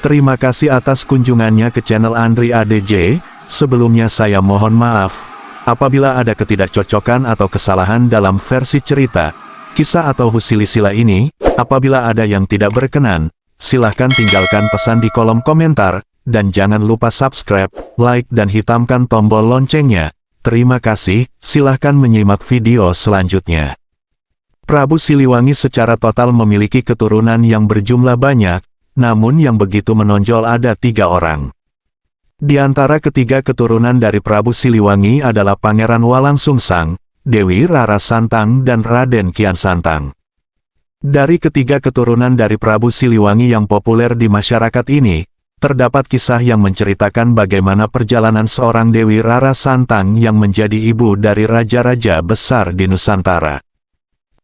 Terima kasih atas kunjungannya ke channel Andri ADJ. Sebelumnya saya mohon maaf apabila ada ketidakcocokan atau kesalahan dalam versi cerita, kisah atau silsilah ini. Apabila ada yang tidak berkenan, silahkan tinggalkan pesan di kolom komentar, dan jangan lupa subscribe, like dan hitamkan tombol loncengnya. Terima kasih, silahkan menyimak video selanjutnya. Prabu Siliwangi secara total memiliki keturunan yang berjumlah banyak, namun yang begitu menonjol ada 3 orang. Di antara ketiga keturunan dari Prabu Siliwangi adalah Pangeran Walangsungsang, Dewi Rara Santang dan Raden Kian Santang. Dari ketiga keturunan dari Prabu Siliwangi yang populer di masyarakat ini, terdapat kisah yang menceritakan bagaimana perjalanan seorang Dewi Rara Santang yang menjadi ibu dari raja-raja besar di Nusantara.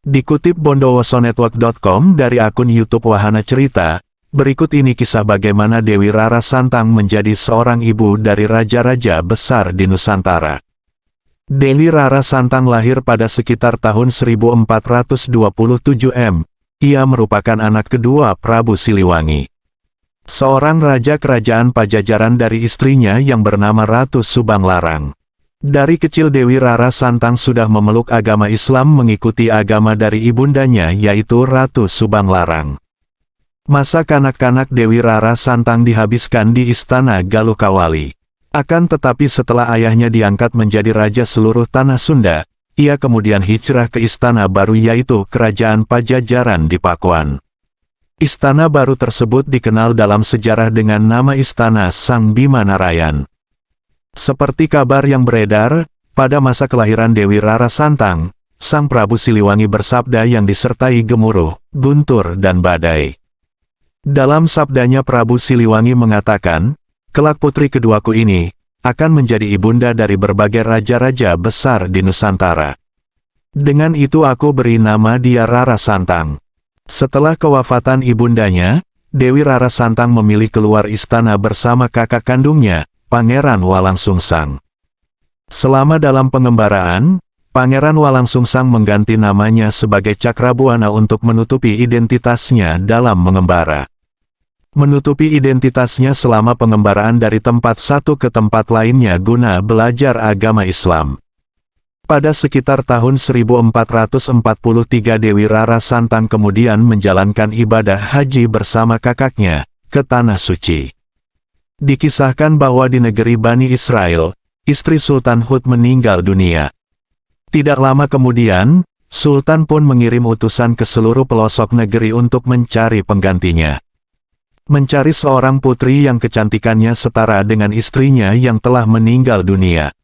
Dikutip bondowosonetwork.com dari akun YouTube Wahana Cerita, berikut ini kisah bagaimana Dewi Rara Santang menjadi seorang ibu dari raja-raja besar di Nusantara. Dewi Rara Santang lahir pada sekitar tahun 1427 M. Ia merupakan anak kedua Prabu Siliwangi, seorang raja kerajaan Pajajaran dari istrinya yang bernama Ratu Subanglarang. Dari kecil Dewi Rara Santang sudah memeluk agama Islam mengikuti agama dari ibundanya yaitu Ratu Subanglarang. Masa kanak-kanak Dewi Rara Santang dihabiskan di Istana Galukawali. Akan tetapi setelah ayahnya diangkat menjadi raja seluruh tanah Sunda, ia kemudian hijrah ke istana baru yaitu Kerajaan Pajajaran di Pakuan. Istana baru tersebut dikenal dalam sejarah dengan nama Istana Sang Bima Narayan. Seperti kabar yang beredar, pada masa kelahiran Dewi Rara Santang, Sang Prabu Siliwangi bersabda yang disertai gemuruh, guntur dan badai. Dalam sabdanya Prabu Siliwangi mengatakan, "Kelak putri keduaku ini akan menjadi ibunda dari berbagai raja-raja besar di Nusantara. Dengan itu aku beri nama dia Rara Santang." Setelah kewafatan ibundanya, Dewi Rara Santang memilih keluar istana bersama kakak kandungnya, Pangeran Walangsungsang. Selama dalam pengembaraan, Pangeran Walangsungsang mengganti namanya sebagai Cakrabuana untuk menutupi identitasnya dalam mengembara. Menutupi identitasnya selama pengembaraan dari tempat satu ke tempat lainnya guna belajar agama Islam. Pada sekitar tahun 1443 Dewi Rara Santang kemudian menjalankan ibadah haji bersama kakaknya ke Tanah Suci. Dikisahkan bahwa di negeri Bani Israel, istri Sultan Hud meninggal dunia. Tidak lama kemudian, Sultan pun mengirim utusan ke seluruh pelosok negeri untuk mencari penggantinya. Mencari seorang putri yang kecantikannya setara dengan istrinya yang telah meninggal dunia.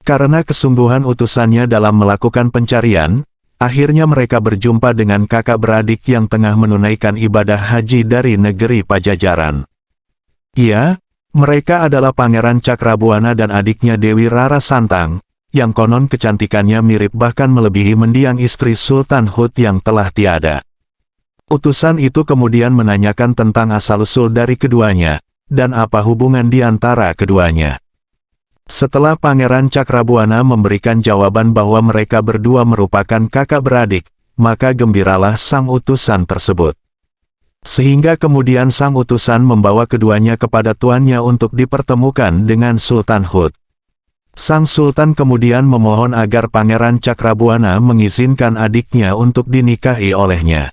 Karena kesungguhan utusannya dalam melakukan pencarian, akhirnya mereka berjumpa dengan kakak beradik yang tengah menunaikan ibadah haji dari negeri Pajajaran. Ya, mereka adalah Pangeran Cakrabuana dan adiknya Dewi Rara Santang, yang konon kecantikannya mirip bahkan melebihi mendiang istri Sultan Hud yang telah tiada. Utusan itu kemudian menanyakan tentang asal-usul dari keduanya, dan apa hubungan di antara keduanya. Setelah Pangeran Cakrabuana memberikan jawaban bahwa mereka berdua merupakan kakak beradik, maka gembiralah sang utusan tersebut. Sehingga kemudian sang utusan membawa keduanya kepada tuannya untuk dipertemukan dengan Sultan Hud. Sang Sultan kemudian memohon agar Pangeran Cakrabuana mengizinkan adiknya untuk dinikahi olehnya.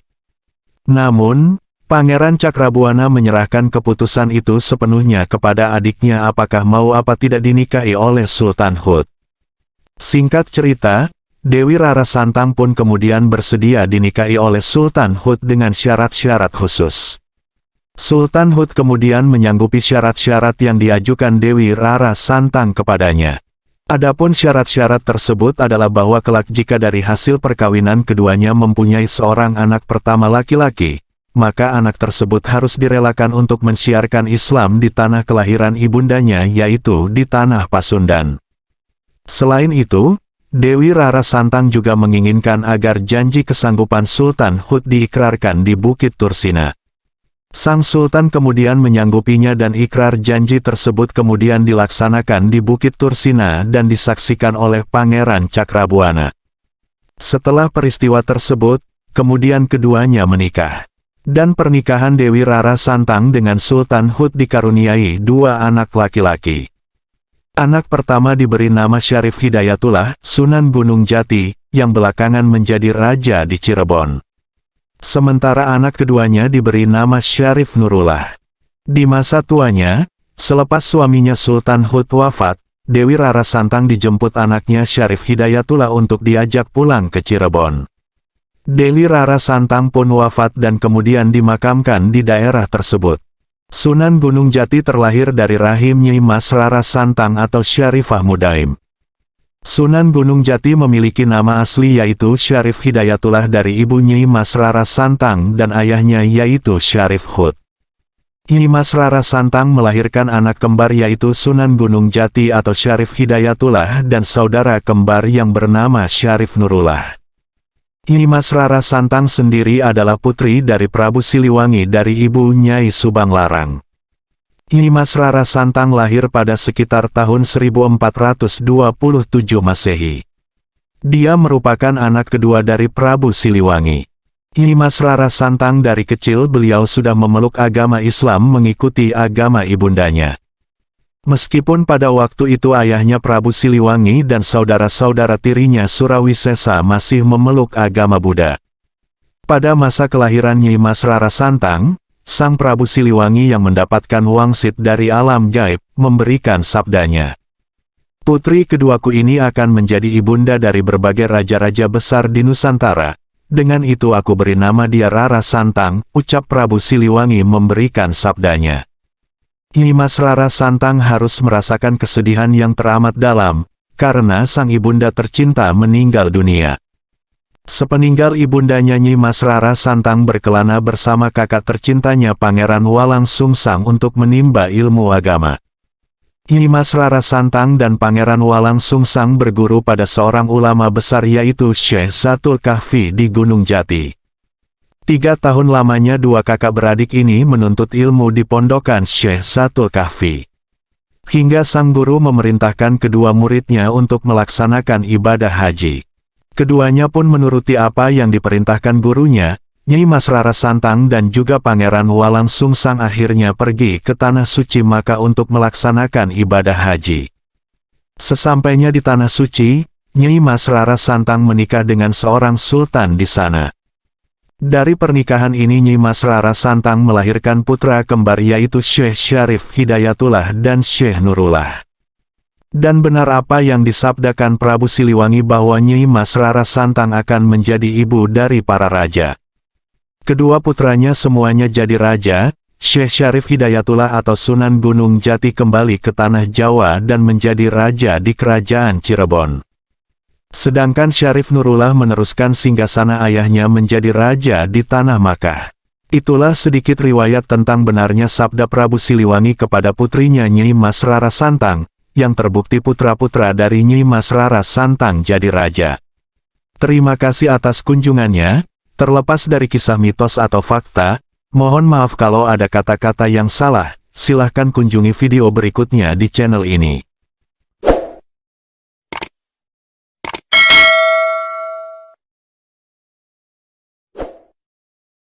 Namun, Pangeran Cakrabuana menyerahkan keputusan itu sepenuhnya kepada adiknya apakah mau apa tidak dinikahi oleh Sultan Hud. Singkat cerita, Dewi Rara Santang pun kemudian bersedia dinikahi oleh Sultan Hud dengan syarat-syarat khusus. Sultan Hud kemudian menyanggupi syarat-syarat yang diajukan Dewi Rara Santang kepadanya. Adapun syarat-syarat tersebut adalah bahwa kelak jika dari hasil perkawinan keduanya mempunyai seorang anak pertama laki-laki, maka anak tersebut harus direlakan untuk mensiarkan Islam di tanah kelahiran ibundanya yaitu di tanah Pasundan. Selain itu, Dewi Rara Santang juga menginginkan agar janji kesanggupan Sultan Hud diikrarkan di Bukit Tursina. Sang Sultan kemudian menyanggupinya dan ikrar janji tersebut kemudian dilaksanakan di Bukit Tursina dan disaksikan oleh Pangeran Cakrabuana. Setelah peristiwa tersebut, kemudian keduanya menikah. Dan pernikahan Dewi Rara Santang dengan Sultan Hud dikaruniai 2 anak laki-laki. Anak pertama diberi nama Syarif Hidayatullah, Sunan Gunung Jati, yang belakangan menjadi raja di Cirebon. Sementara anak keduanya diberi nama Syarif Nurullah. Di masa tuanya, selepas suaminya Sultan Hud wafat, Dewi Rara Santang dijemput anaknya Syarif Hidayatullah untuk diajak pulang ke Cirebon. Dewi Rara Santang pun wafat dan kemudian dimakamkan di daerah tersebut. Sunan Gunung Jati terlahir dari rahim Nyai Mas Rara Santang atau Syarifah Mudaim. Sunan Gunung Jati memiliki nama asli yaitu Syarif Hidayatullah dari ibu Nyai Mas Rara Santang dan ayahnya yaitu Syarif Hud. Nyai Mas Rara Santang melahirkan anak kembar yaitu Sunan Gunung Jati atau Syarif Hidayatullah dan saudara kembar yang bernama Syarif Nurullah. Nyai Mas Rara Santang sendiri adalah putri dari Prabu Siliwangi dari ibu Nyai Subang Larang. Nyai Mas Rara Santang lahir pada sekitar tahun 1427 Masehi. Dia merupakan anak kedua dari Prabu Siliwangi. Nyai Mas Rara Santang dari kecil beliau sudah memeluk agama Islam mengikuti agama ibundanya. Meskipun pada waktu itu ayahnya Prabu Siliwangi dan saudara-saudara tirinya Surawisesa masih memeluk agama Buddha. Pada masa kelahiran Nyai Mas Rara Santang, Sang Prabu Siliwangi yang mendapatkan wangsit dari alam gaib, memberikan sabdanya. Putri keduaku ini akan menjadi ibunda dari berbagai raja-raja besar di Nusantara. Dengan itu aku beri nama dia Rara Santang, ucap Prabu Siliwangi memberikan sabdanya. Nyai Mas Rara Santang harus merasakan kesedihan yang teramat dalam, karena sang ibunda tercinta meninggal dunia. Sepeninggal ibundanya Nyai Mas Rara Santang berkelana bersama kakak tercintanya Pangeran Walang Sungsang untuk menimba ilmu agama. Nyai Mas Rara Santang dan Pangeran Walang Sungsang berguru pada seorang ulama besar yaitu Syekh Zatul Kahfi di Gunung Jati. 3 tahun lamanya dua kakak beradik ini menuntut ilmu di pondokan Syekh Zatul Kahfi. Hingga sang guru memerintahkan kedua muridnya untuk melaksanakan ibadah haji. Keduanya pun menuruti apa yang diperintahkan gurunya. Nyai Mas Rara Santang dan juga Pangeran Walang Sungsang akhirnya pergi ke Tanah Suci Makkah untuk melaksanakan ibadah haji. Sesampainya di Tanah Suci, Nyai Mas Rara Santang menikah dengan seorang sultan di sana. Dari pernikahan ini Nyai Mas Rara Santang melahirkan putra kembar yaitu Syekh Syarif Hidayatullah dan Syekh Nurullah. Dan benar apa yang disabdakan Prabu Siliwangi bahwa Nyai Mas Rara Santang akan menjadi ibu dari para raja. Kedua putranya semuanya jadi raja. Syekh Syarif Hidayatullah atau Sunan Gunung Jati kembali ke tanah Jawa dan menjadi raja di kerajaan Cirebon. Sedangkan Syarif Nurullah meneruskan singgasana ayahnya menjadi raja di tanah Makkah. Itulah sedikit riwayat tentang benarnya sabda Prabu Siliwangi kepada putrinya Nyai Mas Rara Santang, yang terbukti putra-putra dari Nyai Mas Rara Santang jadi raja. Terima kasih atas kunjungannya. Terlepas dari kisah mitos atau fakta, mohon maaf kalau ada kata-kata yang salah, silahkan kunjungi video berikutnya di channel ini.